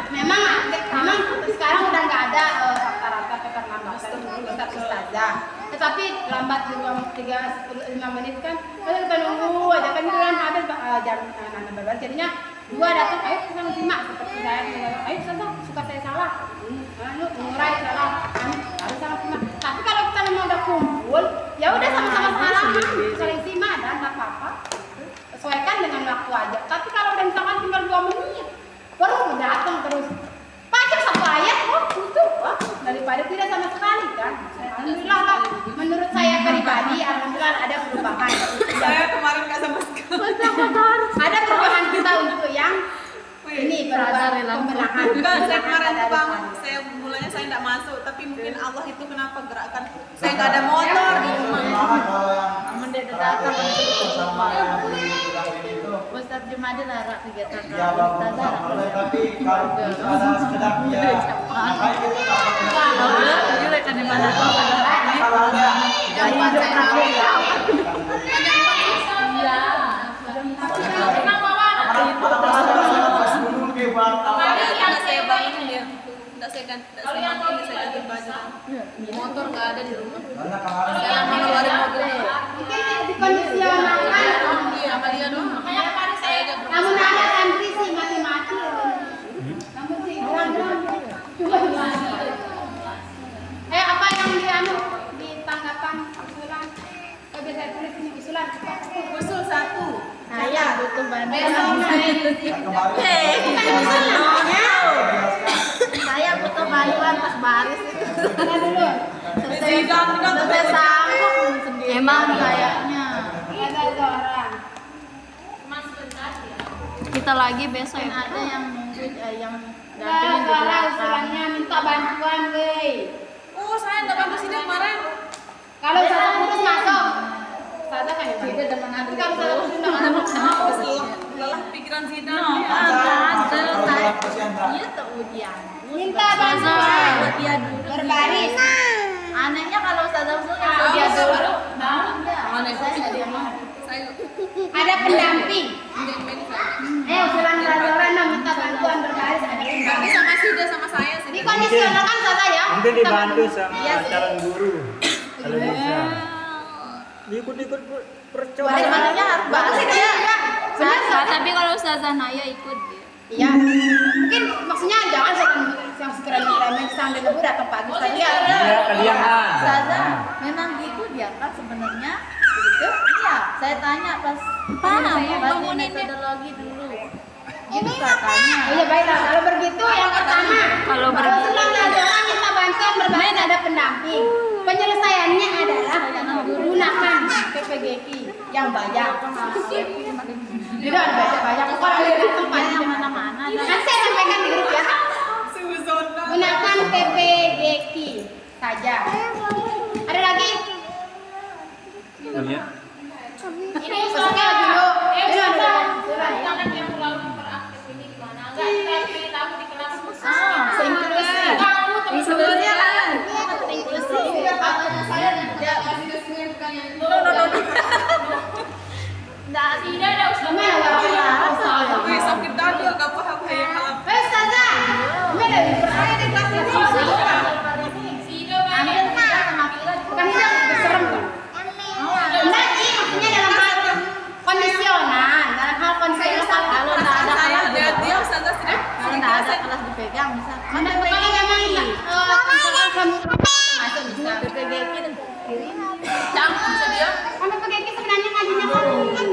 memang sekarang udah nggak ada rata-rata keterlambatan untuk ustazah. Tetapi lambat 5 menit kan kita nunggu aja kan itu kan habis jam 6 berbaris jadinya 2 datang ayo kita simak seperti saya ayo ustazah suka saya salah mengurai salah harus sama simak. Tapi kalau kita memang udah kumpul ya udah sama-sama salah saling simak dan nggak apa-apa sesuaikan dengan waktu aja. Tapi kalau udah misalkan tinggal 2 menit baru datang terus baca 1 ayat butuh daripada tidak sama sekali kan. Alhamdulillah lah, menurut saya pribadi alhamdulillah ada perubahan. Saya kemarin nggak sama sekali. Ada perubahan kita untuk yang ini perubahan pembenahan. Enggak, saya kemarin tuh bang, Pembenahan. saya mulanya saya nggak masuk, tapi mungkin Allah itu kenapa gerakan saya nggak ada motor di rumah. Malah kalau yang Mendadak datang sama yang di bidang ini tuh Ustaz Jumadi larang kegiatan ya bagus boleh, tapi kalau ada sekedar ya makanya kita nggak kan di mana tuh masalahnya Jangan saya tahu ya. Nggak saya bangun dia, nggak saya ganti baju. Motor nggak ada di rumah. karena kemarin Saya lama ngeluarin mobil. Mungkin dikondisionalkan. Iya, sama dia doang. Saya aja Namun ada santri sih mati-mati. Namun sih apa yang di tanggapan usulan? Bisa tulis ini usulan. usul 1. saya butuh bantuan saya butuh bantuan pas baris itu Mana dulu? saya sanggup sendiri emang kayaknya Ada seorang. Kita lagi besok kan ya. ada yang nunggu yang Ada dampingin di seorang belakang usulannya minta bantuan, guys. Oh, saya nggak bantu sini kemarin. Kalau saya putus masuk. Saya kan yang juga teman Tapi kalau saya putus nggak masuk. Lelah pikiran Zidane. dia tuh ujian Minta bantuan. dia duduk Berbaris. anehnya kalau Ustazah usul yang Tahu dia dia dulu Aneh saya nggak dia mau Saya Ada pendamping. Zidane saya. Usulan seorang dong minta bantuan berbaris. Ada Tapi pendamping. sama Sida sama saya sih. Dikondisionalkan saja ya. Mungkin dibantu sama Iya sih. calon guru kalau bisa. Ikut-ikut percobaan. sebenarnya harus bagus dia Nah, tapi kalau Ustazah Naya ikut dia. Iya. Mungkin maksudnya jangan yang segera diremeh sampai lebu datang pagi saja. Iya, kalian ada. Ustazah memang gitu dia kan sebenarnya begitu iya saya tanya pas bangunin dia. metodologi dulu gitu katanya Oh iya baiklah, kalau begitu yang pertama Kalau begitu. usulan orang minta bantuan berbaris ada pendamping. Penyelesaiannya adalah gunakan PPGK yang banyak. Tidak ada banyak orang yang tempat yang mana-mana Kan saya sampaikan di grup ya. Suzona. Gunakan PPGK saja. Ada lagi? Lihat. Ini usulnya dulu. Ini ada usulan. sebenarnya kan Saya tidak kasih resmi bukannya. Wih, sakit dada gak paham kayak halam. Ustazah, ini lebih percaya di kelas ini. ambil tiga sama kilo Bukan tidak serem kan? Enggak sih, maksudnya dalam hal kondisional, dalam hal kondisional. kalau nggak ada Saya kelas lihat dia Ustazah sudah. kalau nggak ada kelas dipegang bisa Kalau memang misalkan kamu masuk bisa. PPGK dan kirim Campur bisa dia. Kamu pakai sebenarnya ngajinya kamu kan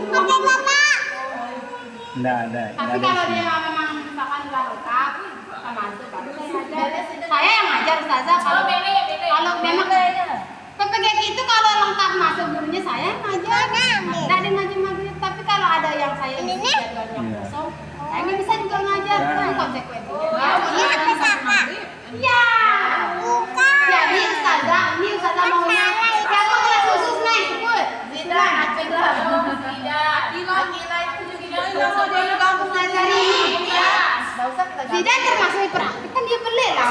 Enggak ada. Tapi kalau dia memang misalkan udah lengkap, kita masuk baru saya ajar. Saya yang ngajar Ustazah. Kalau memang PPGK itu kalau lengkap masuk gurunya saya yang ngajar. Enggak ada yang ngajar saya yang jadwalnya kosong. Saya nggak bisa juga ngajar, Ya. kan konsekuensinya. Iya. Iya. Jadi ustazah maunya siapa kelas khusus nih sebut. Tidak, Akila. Akila itu juga mau jadi kampung ngajari. Nggak usah kita ganti. Tidak termasuk praktik kan dia pelik lah.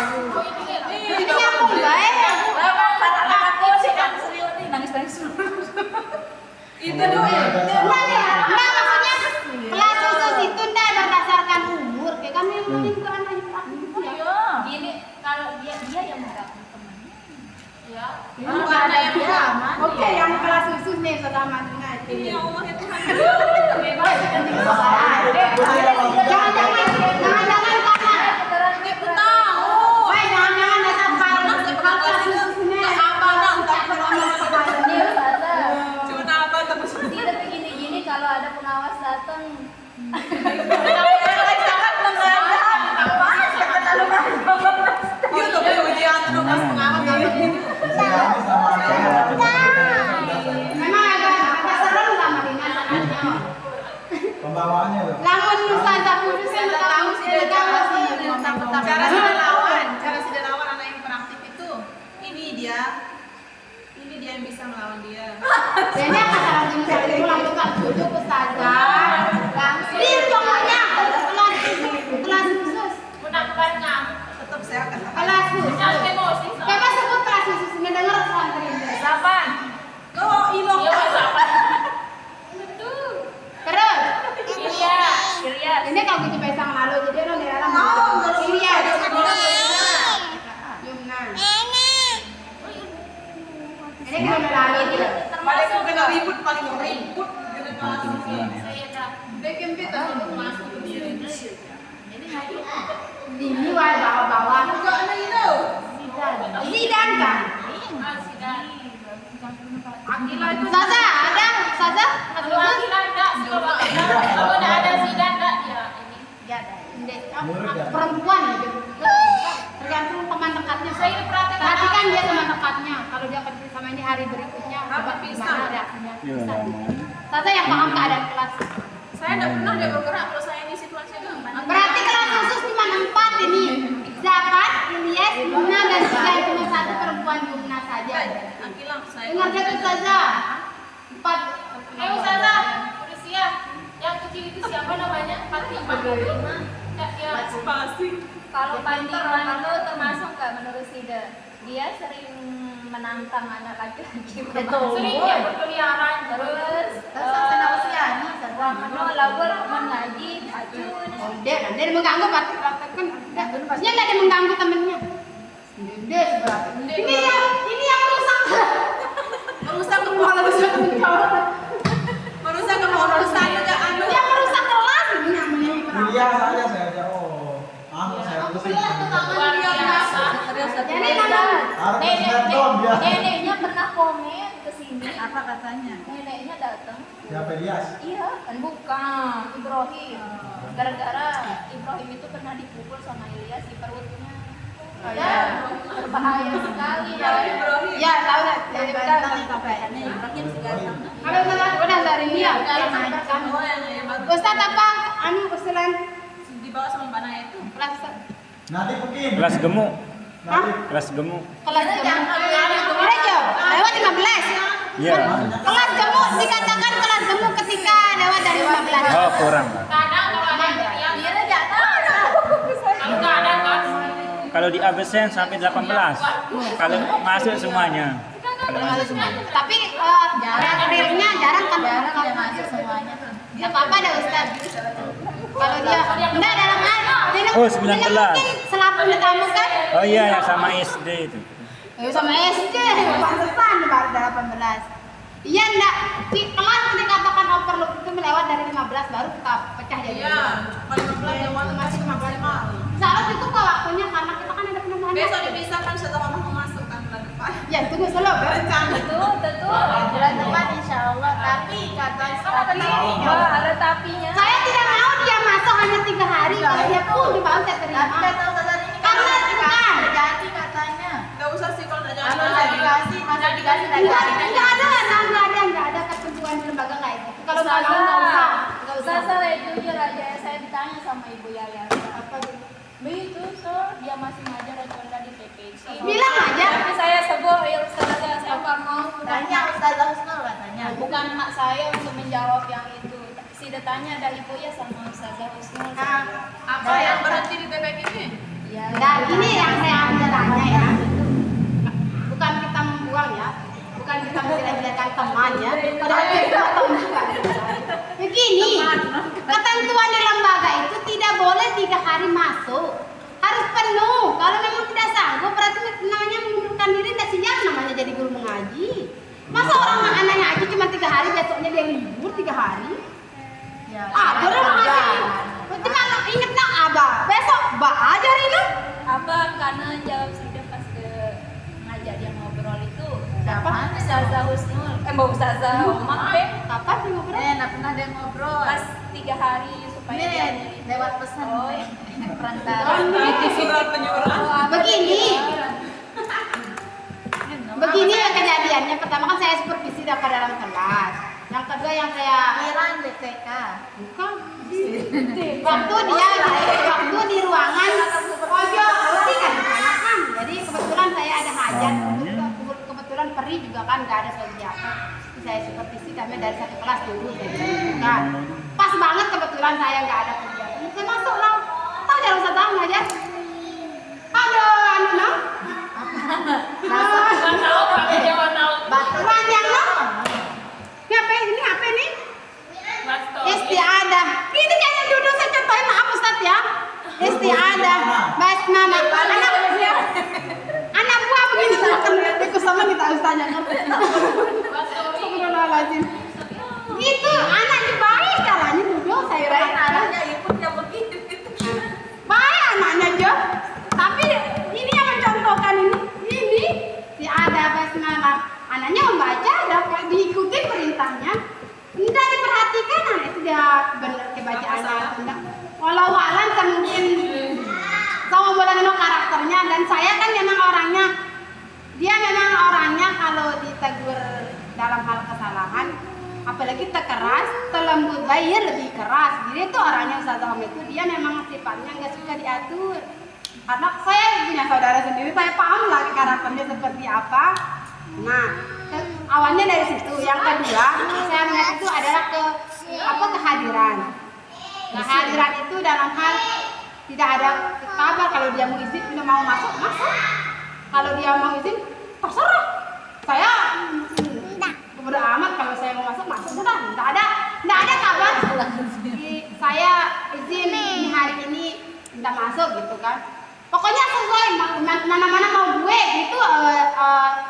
Ini nyambung baik. Aku sih kan serius nih nangis-nangis. itu dulu. Nah, maksudnya kelas khusus itu ndak berdasarkan umur, kayak kan yang penting ke anak praktik gitu ya. Iya. Gini, kalau dia yang menggabung temannya. Ya. Nggak ada yang aman. Oke, yang kelas khusus nih selama ngaji. Ya Allah ya Tuhan. Jangan-jangan karena Aku tahu. wah jangan-jangan dasar parah kelas khusus ini apa tak pernah Ini Ustazah. Cuma apa terus. Tidak begini-gini kalau ada pengawas datang. Iya tuh ujian tuh pas pengawas dapat ini. memang agak serem sama dengan anaknya. Pembawaannya loh. Lamun Ustazah khusus yang tahu sih kamu sih. Cara sudah lawan anak yang beraktif itu. Ini dia yang bisa melawan dia. Jadi apa cara misalnya pulang bukan duduk Ustazah. Langsung pokoknya kelas khusus. Tetap saya akan Kelas khusus. Coba sebut kelas khusus ini dengar santri. Kapan? Oh, ilok. Terus Ilyas. ini kalau gitu pesang lalu jadi orang di dalam. Ini ya. Yumna. Ini kan udah lalu gitu. Paling kena ribut paling ribut. Ini wah bawa-bawa. Zidan kan? Akila itu Saza ada? Saza? kalau Akila enggak, kalau enggak ada Zidan enggak dia ini. Ya ada. Perempuan gitu. Tergantung teman dekatnya. Saya perhatikan. Perhatikan dia teman dekatnya. Kalau dia ketemu sama ini hari berikutnya, Apa coba bisa? gimana reaksinya? Iya, Bisa. lama. Saza yang paham keadaan kelas. Saya enggak pernah dia bergerak kalau saya ini situasinya enggak. Berarti kelas khusus cuma 4 ini. Zakat, Ilyas, Yumna dan Zidan cuma satu perempuan Yumna saja. Akila saya. Dengar dia tuh Saza. 4. Ayo Saza, udah siap. Yang kecil itu siapa namanya? Fatima. Ya, pasti. Kalau Pandiman itu termasuk nggak menurut Sida? Dia sering menantang anak laki-laki. Sering dia berkeliaran Terus Sana usia nih, labur mengaji, acun. Oh, dia mengganggu praktek kan. Dia enggak ada mengganggu temennya. Dia seberapa? Ini yang merusak. Merusak kepemorosan. Merusak kepemorosan juga anu. Yang merusak kelas ini namanya. Iya saja saya aja. Oh, saya terusin. Luar biasa. Jadi namanya Harus sinetron dia. Neneknya pernah komen ke sini. Apa katanya? Neneknya datang. Siapa Elias? Iya, kan bukan Ibrahim. Gara-gara Ibrahim itu pernah dipukul sama Ilyas di perutnya. Ya, berbahaya sekali ya. ya tahu dah. Jadi Ganteng itu kayaknya Ibrahim si ganteng. kalau udah dari ini ya. Oh, yang baru Ustaz apa? Usulan dibawa sama Mbak Naya itu. kelas Nanti mungkin. Kelas gemuk. Nanti. Kelas gemuk. kelas gemuk. Udah jauh. Lewat 15. Iya. Kelas gemuk dikatakan kelas gemuk ketika lewat dari 15. Oh, kurang. Kadang kalau ada yang Dia enggak tahu. enggak ada kan. Kalau di absen sampai 18. Kalau masuk semuanya. Kalau masuk semua. Tapi realnya jarang kan Jarang dia masuk semuanya. Gak apa-apa dah Ustaz. Kalau dia enggak dalam hal dia Oh, 19. mungkin selaku tamu kan. Oh iya, ya sama SD itu. Sama SD pantesan baru 18. Iya enggak di kelas dikatakan overload itu melewat dari 15 baru kita pecah jadi. Iya, paling 15 yang waktu masih 15 malam. Salah itu kok waktunya karena kita kan ada penambahan. Besok dipisahkan setelah mama masuk kan bulan depan. Ya tunggu selalu kan. Rencana. Tentu. Bulan depan insya Allah. Tapi kata Ada tapinya. Saya tidak mau dia masuk hanya 3 hari. Kalau dia pun di bawah saya terima. tapi kata Ustazah ini Karena bukan. jadi katanya. Enggak usah sih kalau enggak Kalau jadi. nggak dikasih, masa dikasih dari hari Enggak ada ketentuan di lembaga kayak gitu. Kalau mau nggak usah. Ustazah, bukan mak saya untuk menjawab yang itu. Sida tanya ada ibu ya sama Ustazah Husnul. Apa yang berhenti di TPK ini? Ya. Dan ini yang saya ambil tanya ya, bukan kita membuang ya, bukan kita menjelek-jelekan teman ya, padahal kita teman. Begini, ketentuan di lembaga itu tidak boleh 3 hari masuk, harus penuh. Kalau memang tidak sanggup, berarti namanya mengundurkan diri, tidak siap namanya jadi guru mengaji. Masa orang anak ngaji cuma 3 hari, besoknya dia libur 3 hari? Guru mengaji. Cuma inget nak abah, besok ajar ini. Apa karena jawab sudah pas ke ngajak dia ngobrol itu. Siapa? Ustazah Husnul. Mbak Ustazah Omang deh. Apa sih ngobrol? Nggak pernah dia ngobrol. Pas 3 hari supaya dia Lewat pesan Oh. perantara. Itu surat penyuruhan. Begini kejadiannya. Pertama kan saya supervisi ke dalam kelas. Yang kedua yang saya Iran BTK. bukan waktu di ruangan pojok pasti kan ditanyakan. Jadi kebetulan saya ada hajat, kebetulan Peri juga kan nggak ada kegiatan. Saya supervisi, kami dari satu kelas dulu saya bukan. Pas banget kebetulan saya nggak ada kegiatan. Saya masuk lah. Tahu jangan usah tahu aja. Halo, anu Ranjang noh. Ini apa nih? Istiadah. Ini kayaknya duduk saya contohin maaf Ustaz ya. Istiadah. Basmalah. Anak buah begini kan ikut sama kita Ustaznya ngerti. Astagfirullahaladzim. Itu anaknya baik caranya duduk saya kirain Anaknya ikutnya begitu. baik anaknya Jo. Tapi ini yang mencontohkan ini ada basmalah. Anaknya membaca dapat diikuti perintahnya. Tidak diperhatikan itu dia benar kebacaannya. Walau alam kan mungkin sama bulan karakternya dan saya kan memang orangnya kalau ditegur dalam hal kesalahan apalagi keras, terlembut bayar lebih keras. Jadi itu orangnya Ustazah Om itu dia memang sifatnya nggak suka diatur. Karena saya punya saudara sendiri, saya paham lah karakternya seperti apa. Nah, awalnya dari situ. Yang kedua, saya lihat itu adalah kehadiran. Kehadiran itu dalam hal tidak ada kabar kalau dia mau izin, tidak mau masuk. Kalau dia mau izin, terserah. Saya bodo amat kalau saya mau masuk sudah. Tidak ada kabar. Saya izin ini hari ini tidak masuk gitu kan. Pokoknya sesuai mana-mana mau gue gitu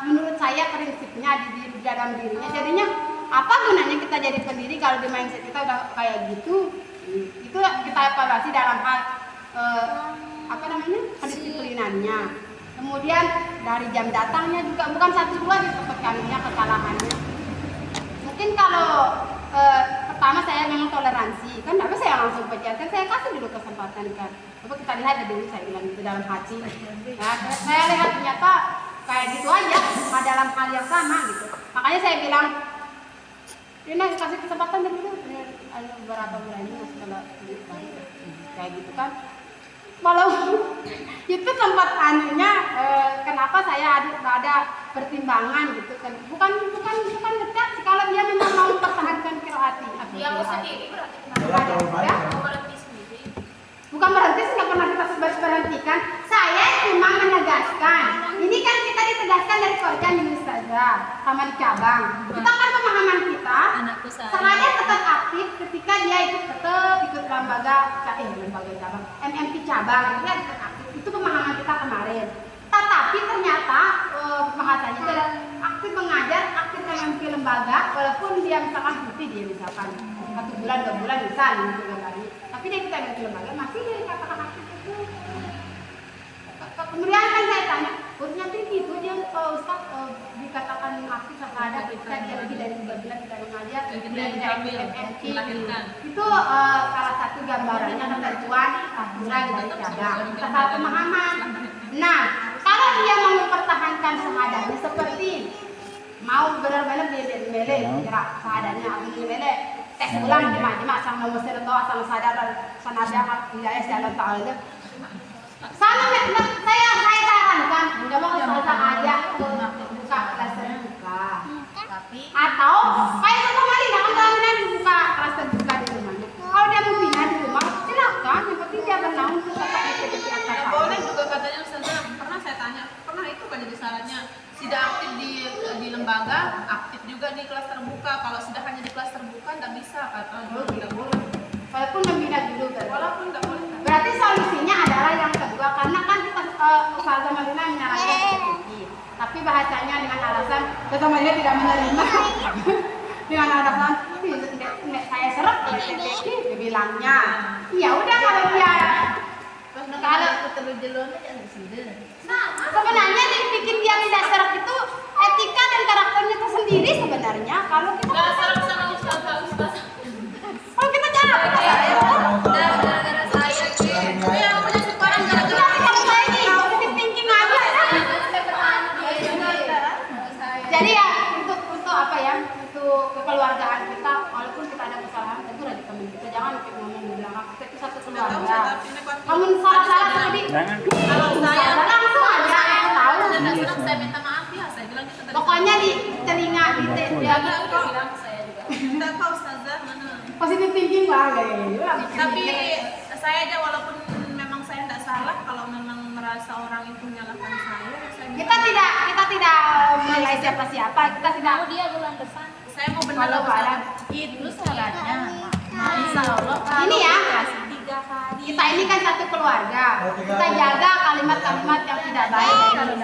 menurut saya prinsipnya di dalam dirinya. Jadinya apa gunanya kita jadi pendiri kalau di mindset kita udah kayak gitu. Itu kita evaluasi dalam hal kedisiplinannya. Kemudian dari jam datangnya juga bukan 1-2 disebutkannya kesalahannya. Mungkin kalau pertama saya memang toleransi kan, tapi saya langsung pecat kan, saya kasih dulu kesempatan kan. Coba kita lihat dulu, saya bilang itu dalam hati. Nah, saya lihat ternyata kayak gitu aja, dalam hal yang sama gitu. Makanya saya bilang, ini kasih kesempatan dulu, ada beberapa bulan ini setelah kayak gitu kan. Walau itu tempat anunya, kenapa saya ada pertimbangan gitu kan? Bukan ngecat sih kalau dia memang mau mempertahankan kiraati. Yang sendiri berarti Ya? berhenti sendiri. Bukan berhenti, nggak pernah kita berhentikan. Saya cuma menegaskan. Ini kan kita ditegaskan dari Korjan di Ustazah sama di cabang. Kita kan pemahaman kita. Anakku saya. Sengaja tetap aktif ketika dia ikut lembaga cabang, MMP cabang. Dia tetap aktif. Itu pemahaman kita kemarin. Tetapi ternyata bahasanya itu adalah aktif mengajar, aktif MMP lembaga, walaupun dia misalkan cuti dia misalkan 1 bulan 2 bulan misalnya gitu lembaganya. Tapi dia kita MMP lembaga masih dia dikatakan aktif itu. Kemudian kan saya tanya, khususnya itu dia Ustaz dikatakan aktif ada ketika dia lebih dari 3 bulan tidak mengajar, kemudian dia ikut MMP. Itu salah satu gambarannya ketentuan aturan dari cabang. Kita salah pemahaman. Nah, kalau dia mau mempertahankan syahadatnya seperti mau benar-benar dia mele kira syahadatnya atau mele tes ulang jemaah asal nomor atau asal sadar sanadnya hidayah jalan ta'ala. Sama saya sarankan coba Ustazah ajak ke buka kelas terbuka. Tapi Atau kayak kan jadi syaratnya. Tidak aktif di lembaga, aktif juga di kelas terbuka. Kalau sudah hanya di kelas terbuka nggak bisa kata tidak boleh. Walaupun membina dulu kan. Walaupun nggak boleh. Berarti solusinya adalah yang kedua, karena kan kita Ustazah Madinah menyarankan PTKI, tapi bahasanya dengan alasan Ustazah Madinah tidak menerima. Dengan alasan saya serap oleh PTKI, dibilangnya. Ya udah kalau dia kalau sebenarnya yang bikin dia tidak serap itu etika dan karakternya itu sendiri sebenarnya. Kalau kita Nggak serap sama ustaz. kalau kita jangan kita Gara-gara saya gitu. Ya punya sekarang gara-gara kalau saya ini positive thinking aja. Jadi ya untuk apa ya, untuk kekeluargaan kita, walaupun kita ada kesalahan tentu ada teman kita, jangan ngomong di belakang kita itu satu keluarga. Kamu salah-salah tadi, Jangan. kalau saya langsung aja yang tahu. tidak senang saya minta maaf ya, saya bilang gitu tadi. Pokoknya di telinga di Ya udah bilang saya juga. Tidak tahu ustazah mana. positive thinking lah ya. Tapi saya aja walaupun memang saya tidak salah, kalau memang merasa orang itu menyalahkan saya minta kita tidak menilai siapa-siapa, kita tidak Dia bulan depan. saya mau benar Walau alam. Itu syaratnya. Insya Allah Ini ya. kasih 3 kali. Kita ini kan satu keluarga. Kita jaga kalimat-kalimat yang tidak baik dari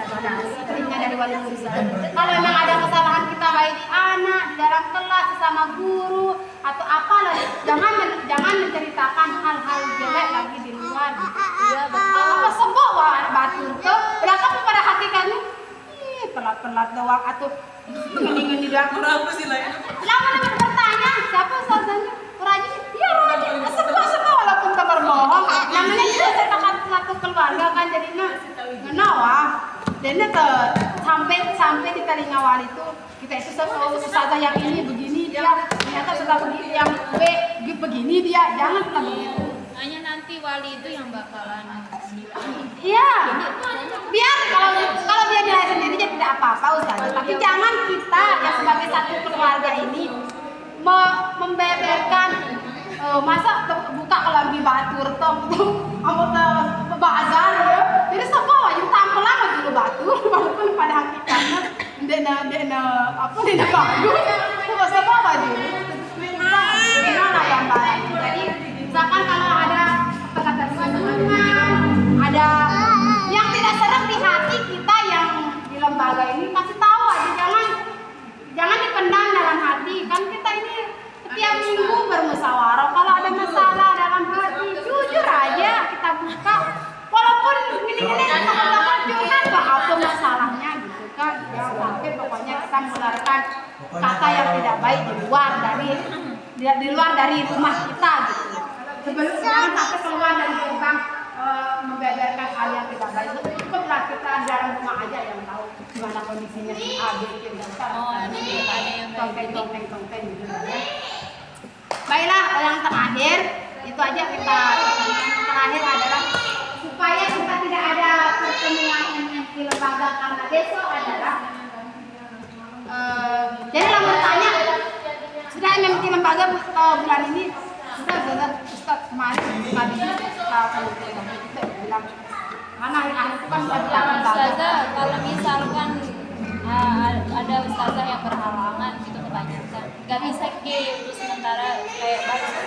telinga dari wali murid. Kalau memang ada kesalahan kita baik di anak, di dalam kelas, sesama guru atau apalah, jangan menceritakan hal-hal jelek lagi di luar. Iya betul. Apa sebab batur tuh? Berapa pada hakikatnya? Pelat-pelat doang atau ngeni-ngeni doang. Berapa sih lah itu? Lama bertanya, siapa ustazahnya? Rajin, iya Rajin. Semua walaupun kabar bohong. Namanya kita ceritakan satu keluarga kan jadinya ngenawa. Dan itu sampai di telinga wali itu kita itu ustazah yang ini begini dia, ternyata setelah begini yang B begini dia, jangan kita begitu. Hanya nanti wali itu yang bakalan Iya, biar kalau dia nilai sendiri jadi tidak apa-apa ustazah. Tapi jangan kita yang sebagai satu keluarga ini membeberkan masa buka kelambi batur tong bazar ya. Jadi semua wajib tampil lama dulu batur walaupun pada hakikatnya dena bagus. Semua wajib. Gimana yang baik. Jadi misalkan kalau ada kata-kata singgungan, ada yang tidak serap di hati kita yang di lembaga ini, kasih tahu aja, jangan dipendam dalam hati. Kan kita ini setiap minggu bermusyawarah. Kalau ada masalah dalam hati, jujur aja kita buka. Walaupun gini-gini teman-teman juga apa masalahnya gitu kan. Jangan sampai pokoknya kita mengeluarkan kata yang tidak baik di luar dari rumah kita gitu. Sebelum jangan sampai keluar dari gerbang membeberkan hal yang tidak baik. Cukuplah kita dalam rumah aja yang tahu gimana kondisinya si A, B, C, dan ada yang tongkeng gitu ya. Baiklah, yang terakhir itu aja kita. Yang terakhir adalah supaya kita tidak ada pertemuan di lembaga, karena besok adalah jadi kalau bertanya sudah MMT lembaga bulan ini sudah Ustaz kemarin tadi kita bilang karena hari itu kan sudah bilang ustazah, kalau misalkan ada ustazah yang berhalangan gitu kebanyakan nggak bisa untuk sementara kayak baru